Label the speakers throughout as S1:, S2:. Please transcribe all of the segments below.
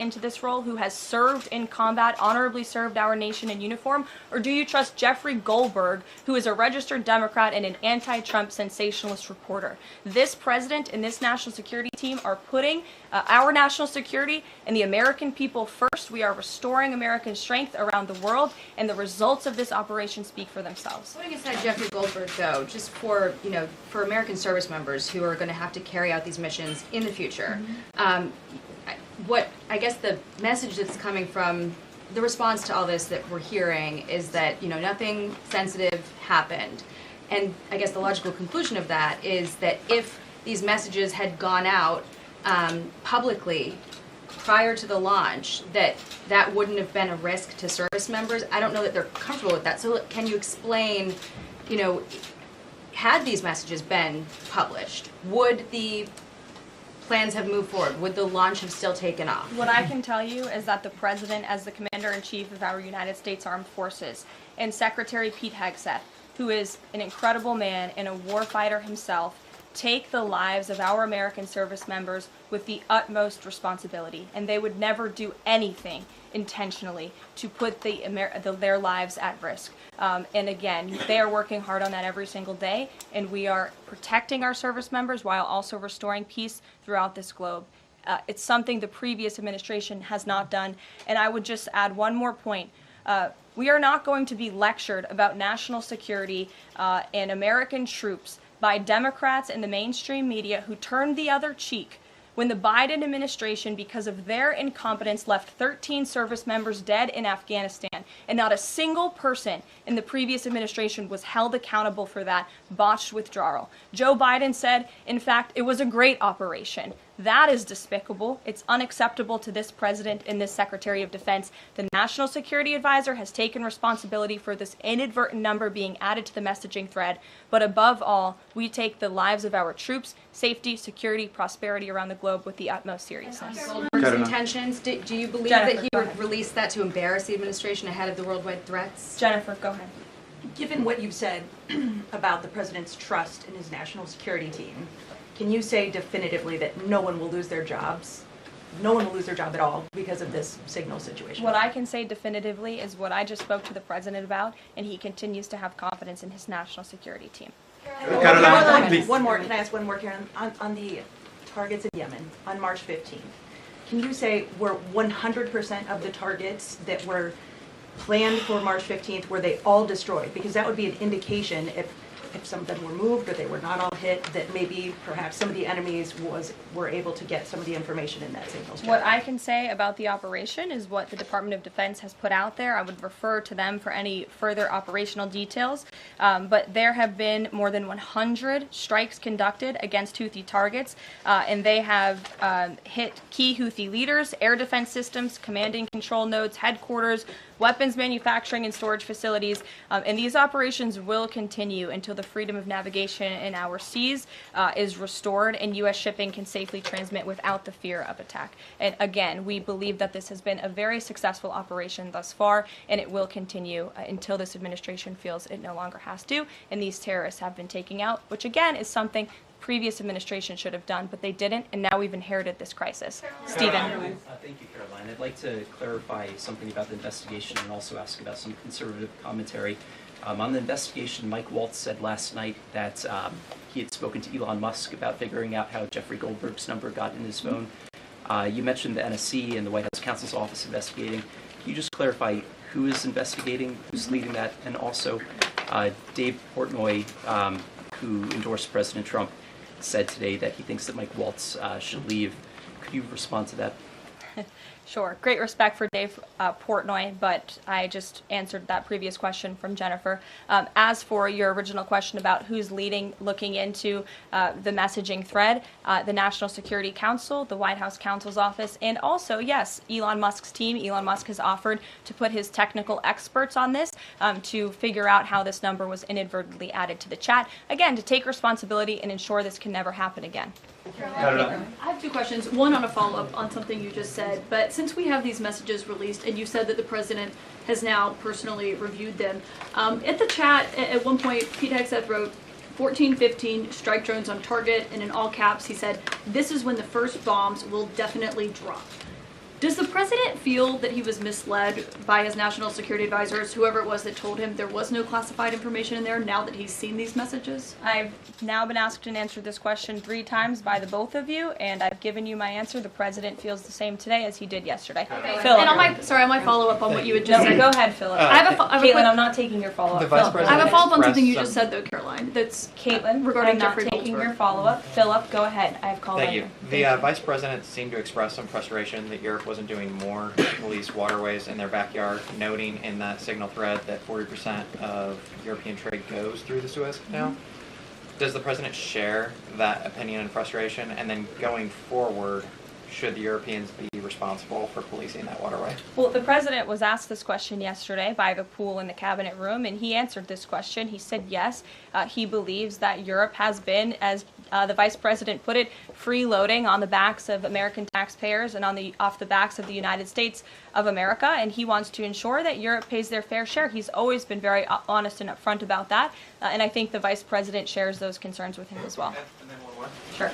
S1: into this role who has served in combat, honorably served our nation in uniform? Or do you trust Jeffrey Goldberg, who is a registered Democrat and an anti-Trump sensationalist reporter? This president and this national security team are putting our national security and the American people first. We are restoring American strength around the world, and the results of this operation speak for themselves.
S2: Putting aside Jeffrey Goldberg, though, just for for American service members who are going to have to carry out these missions in the future, what I guess the message that's coming from the response to all this that we're hearing is that nothing sensitive happened, and I guess the logical conclusion of that is that if these messages had gone out publicly prior to the launch, that wouldn't have been a risk to service members. I don't know that they're comfortable with that. So can you explain, had these messages been published, would the plans have moved forward? Would the launch have still taken off?
S1: What I can tell you is that the President, as the Commander-in-Chief of our United States Armed Forces, and Secretary Pete Hegseth, who is an incredible man and a warfighter himself, take the lives of our American service members with the utmost responsibility, and they would never do anything intentionally to put their lives at risk. And again, they are working hard on that every single day, and we are protecting our service members while also restoring peace throughout this globe. It's something the previous administration has not done. And I would just add one more point. We are not going to be lectured about national security and American troops by Democrats and the mainstream media who turned the other cheek when the Biden administration, because of their incompetence, left 13 service members dead in Afghanistan, and not a single person in the previous administration was held accountable for that botched withdrawal. Joe Biden said, in fact, it was a great operation. That is despicable. It's unacceptable to this president and this Secretary of Defense. The National Security Advisor has taken responsibility for this inadvertent number being added to the messaging thread. But above all, we take the lives of our troops, safety, security, prosperity around the globe with the utmost seriousness.
S2: Goldberg's intentions, do you believe
S1: Jennifer,
S2: that he would release that to embarrass the administration ahead of the worldwide threats?
S1: Jennifer, go ahead.
S3: Given what you've said about the president's trust in his national security team, can you say definitively that no one will lose their jobs? No one will lose their job at all because of this signal situation?
S1: What I can say definitively is what I just spoke to the president about, and he continues to have confidence in his national security team.
S4: Karoline,
S3: One more. Can I ask one more, Karen? On the targets in Yemen on March 15th, can you say were 100% of the targets that were planned for March 15th, were they all destroyed? Because that would be an indication if some of them were moved or they were not all hit, that maybe perhaps some of the enemies were able to get some of the information in that signal strength.
S1: What I can say about the operation is what the Department of Defense has put out there. I would refer to them for any further operational details. But there have been more than 100 strikes conducted against Houthi targets, and they have hit key Houthi leaders, air defense systems, command and control nodes, headquarters, weapons manufacturing and storage facilities, and these operations will continue until the freedom of navigation in our seas is restored and U.S. shipping can safely transmit without the fear of attack. And again, we believe that this has been a very successful operation thus far, and it will continue until this administration feels it no longer has to, and these terrorists have been taken out, which again is something previous administration should have done, but they didn't, and now we've inherited this crisis. Stephen.
S4: Thank you, Karoline. I'd like to clarify something about the investigation and also ask about some conservative commentary. On the investigation, Mike Waltz said last night that he had spoken to Elon Musk about figuring out how Jeffrey Goldberg's number got in his phone. You mentioned the NSC and the White House counsel's office investigating. Can you just clarify who is investigating, who's leading that, and also Dave Portnoy, who endorsed President Trump, said today that he thinks that Mike Waltz should leave. Could you respond to that?
S1: Sure. Great respect for Dave Portnoy, but I just answered that previous question from Jennifer. As for your original question about who's looking into the messaging thread, the National Security Council, the White House counsel's office, and also, yes, Elon Musk's team. Elon Musk has offered to put his technical experts on this to figure out how this number was inadvertently added to the chat. Again, to take responsibility and ensure this can never happen again.
S5: I have two questions. One on a follow-up on something you just said. But since we have these messages released, and you said that the president has now personally reviewed them, at the chat at one point, Pete Hegseth wrote 14-15 strike drones on target, and in all caps he said, "This is when the first bombs will definitely drop." Does the president feel that he was misled by his national security advisors, whoever it was that told him there was no classified information in there, now that he's seen these messages?
S1: I've now been asked and answered this question 3 times by the both of you, and I've given you my answer. The president feels the same today as he did yesterday.
S5: Okay.
S1: Philip.
S5: And on my follow-up on what you had just
S1: No,
S5: said.
S1: go ahead, Philip.
S5: I have a
S1: Caitlin, I'm not taking your follow-up.
S6: The Vice
S1: Philip,
S6: President
S5: I have a follow-up on something you
S6: expressed
S5: just said, though, Caroline. That's
S1: Caitlin,
S5: regarding
S1: I'm not
S5: Jeffrey
S1: taking
S5: Goldsberg.
S1: your follow-up. Philip, go ahead. I've called
S6: Thank
S1: on
S6: you. The Vice President seemed to express some frustration that Europe wasn't doing more to police waterways in their backyard, noting in that signal thread that 40% of European trade goes through the Suez Canal. Does the President share that opinion and frustration? And then going forward, should the Europeans be responsible for policing that waterway?
S1: Well, the president was asked this question yesterday by the pool in the cabinet room, and he answered this question. He said yes, he believes that Europe has been, as the vice president put it, freeloading on the backs of American taxpayers and off the backs of the United States of America, and he wants to ensure that Europe pays their fair share. He's always been very honest and upfront about that, and I think the vice president shares those concerns with him as well.
S6: And then one more.
S1: Sure.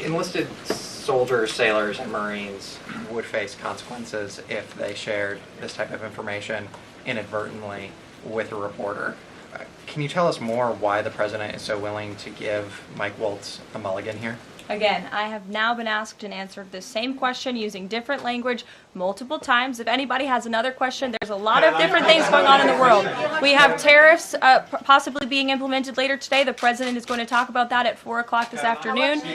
S6: Enlisted soldiers, sailors, and Marines would face consequences if they shared this type of information inadvertently with a reporter. Can you tell us more why the President is so willing to give Mike Waltz a mulligan here?
S1: Again, I have now been asked and answered the same question using different language multiple times. If anybody has another question, there's a lot of different things going on in the world. We have tariffs possibly being implemented later today. The president is going to talk about that at 4 o'clock this afternoon. Sure,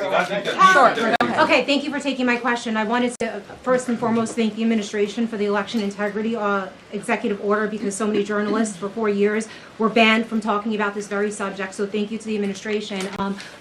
S1: go ahead.
S7: Okay, thank you for taking my question. I wanted to first and foremost thank the administration for the election integrity executive order, because so many journalists for 4 years were banned from talking about this very subject. So thank you to the administration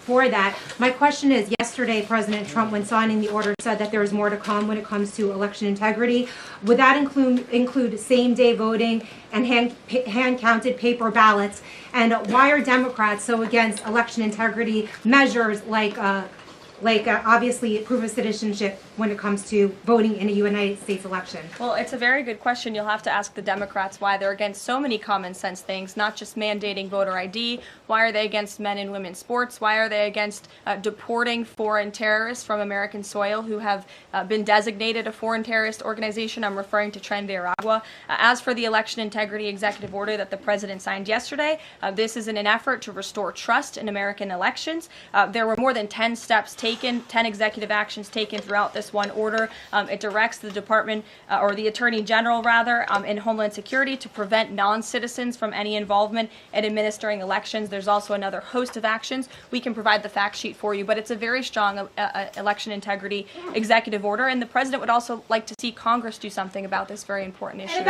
S7: for that. My question is, yesterday President Trump, when signing the order, said that there is more to come when it comes to election integrity. Would that include same-day voting and hand-counted paper ballots? And why are Democrats so against election integrity measures like obviously proof of citizenship when it comes to voting in a United States election?
S1: Well, it's a very good question. You'll have to ask the Democrats why they're against so many common sense things, not just mandating voter ID. Why are they against men and women's sports? Why are they against deporting foreign terrorists from American soil who have been designated a foreign terrorist organization? I'm referring to Tren de Aragua. As for the election integrity executive order that the president signed yesterday, this is in an effort to restore trust in American elections. There were more than 10 steps taken, 10 executive actions taken throughout this one order. It directs the department, or the attorney general rather, in Homeland Security to prevent non-citizens from any involvement in administering elections. There's also another host of actions. We can provide the fact sheet for you, but it's a very strong election integrity executive order, and the president would also like to see Congress do something about this very important issue.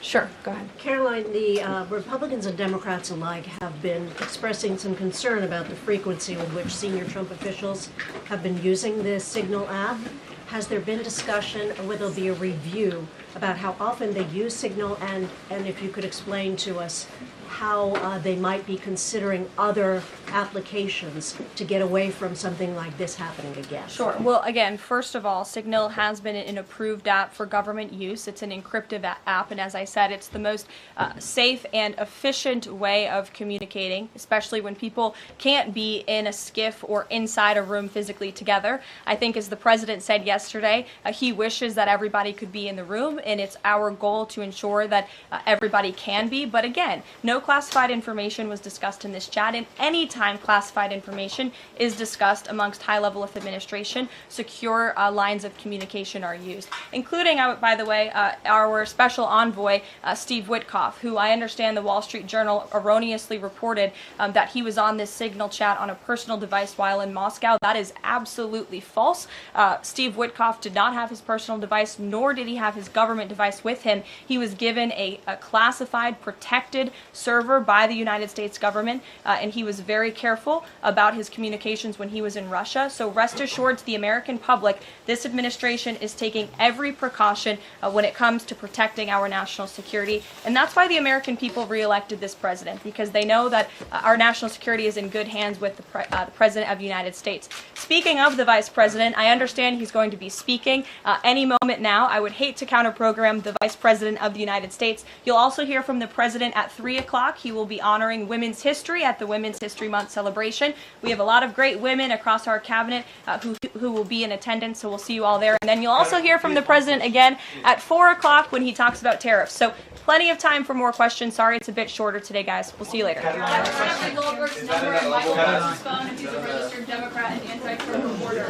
S1: Sure, go ahead.
S8: Caroline, the Republicans and Democrats alike have been expressing some concern about the frequency with which senior Trump officials have been using the Signal app. Has there been discussion, or will there be a review about how often they use Signal, and if you could explain to us how they might be considering other applications to get away from something like this happening again?
S1: Sure. Well, again, first of all, Signal has been an approved app for government use. It's an encrypted app, and as I said, it's the most safe and efficient way of communicating, especially when people can't be in a skiff or inside a room physically together. I think, as the president said yesterday, he wishes that everybody could be in the room, and it's our goal to ensure that everybody can be. But again, no classified information was discussed in this chat, and any time classified information is discussed amongst high level of administration, secure lines of communication are used, including, by the way, our special envoy, Steve Witkoff, who I understand the Wall Street Journal erroneously reported that he was on this Signal chat on a personal device while in Moscow. That is absolutely false. Steve Witkoff did not have his personal device, nor did he have his government device with him. He was given a classified, protected server by the United States government, and he was very careful about his communications when he was in Russia. So rest assured to the American public, this administration is taking every precaution when it comes to protecting our national security. And that's why the American people reelected this president, because they know that our national security is in good hands with the President of the United States. Speaking of the Vice President, I understand he's going to be speaking any moment now. I would hate to counter-program the Vice President of the United States. You'll also hear from the President at 3 o'clock o'clock, he will be honoring women's history at the Women's History Month celebration. We have a lot of great women across our cabinet who will be in attendance, so we'll see you all there. And then you'll also hear from the president again at 4 o'clock when he talks about tariffs. So plenty of time for more questions. Sorry it's a bit shorter today, guys. We'll see you later.
S5: Goldberg's number and Michael Waltz's phone if he's a registered Democrat and anti-Trump reporter.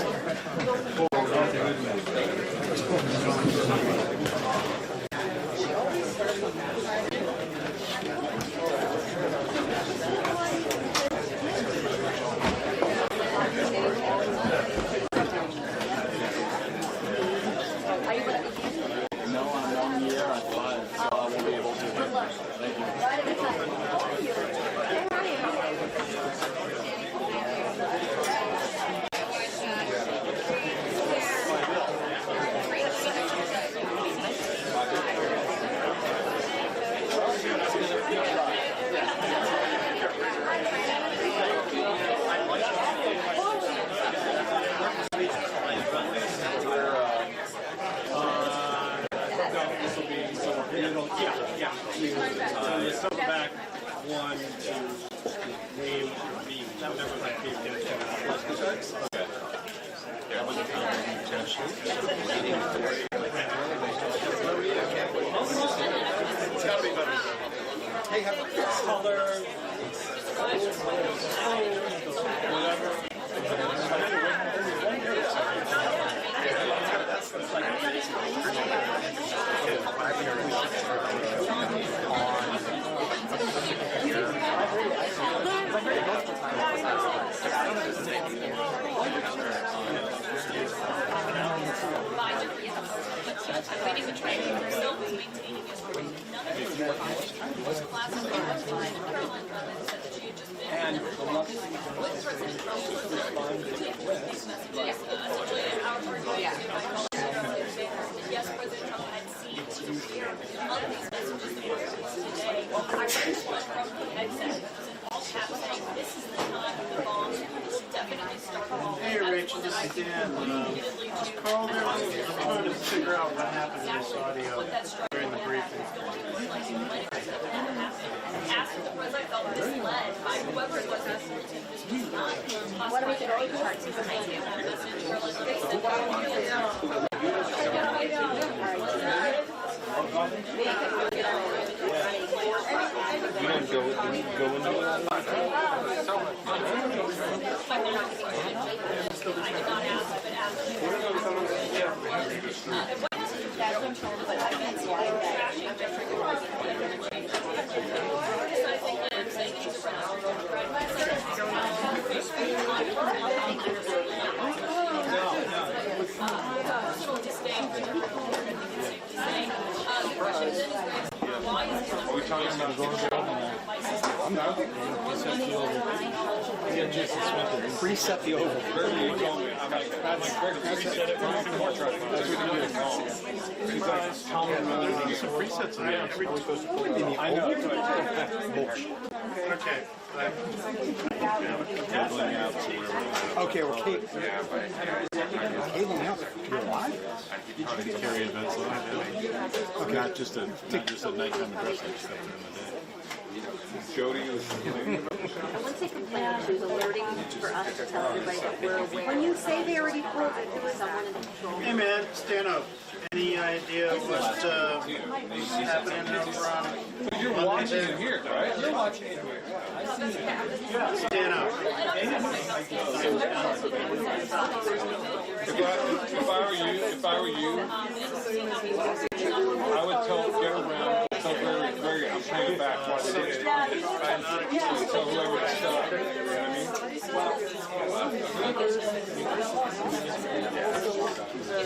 S9: Hey Rachel, this is Dan. Just call there. I'm trying to figure out what happened in this audio during the briefing.
S1: What about the charts behind you?
S10: Reset the oval. You told me. I'm like, reset it. That's what you do.
S9: Some presets in there.
S10: I know.
S9: Okay.
S10: Okay, we're cabling out. You're live?
S9: Carry events live. Okay. Not just a nighttime address like stuff during the day.
S10: Jody was.
S11: Once they complain, she's alerting for us to tell everybody that we're aware. When you say they already pulled it, there was someone in control.
S9: Hey man, stand up. Any idea what's happening over on?
S10: You're watching it here, right? You're watching it here.
S9: Stand up.
S10: If I were you, I would get around, tell very, I'm paying back what it is. Tell whoever to shut up. You know what I mean?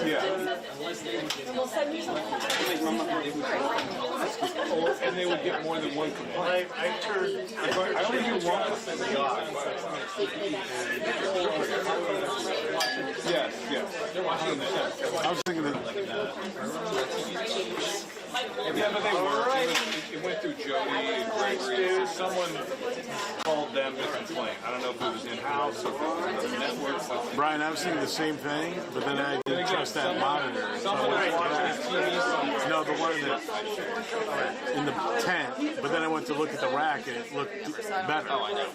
S10: Yeah. And they would get more than one complaint.
S9: I
S10: only do one complaint. Yes. 100%.
S9: was thinking that
S10: Yeah, but it went through Jody and Gregory. Someone called them to complain. I don't know if it was in-house or if it was on the network.
S9: Brian, I was thinking the same thing, but then I didn't trust that monitor.
S10: Someone was watching TV somewhere.
S9: No, the one that in the tent, but then I went to look at the rack and it looked better.
S10: Oh, I know.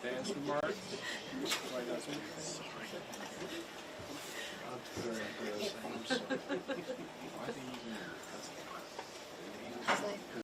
S10: Dance Mark. Sorry.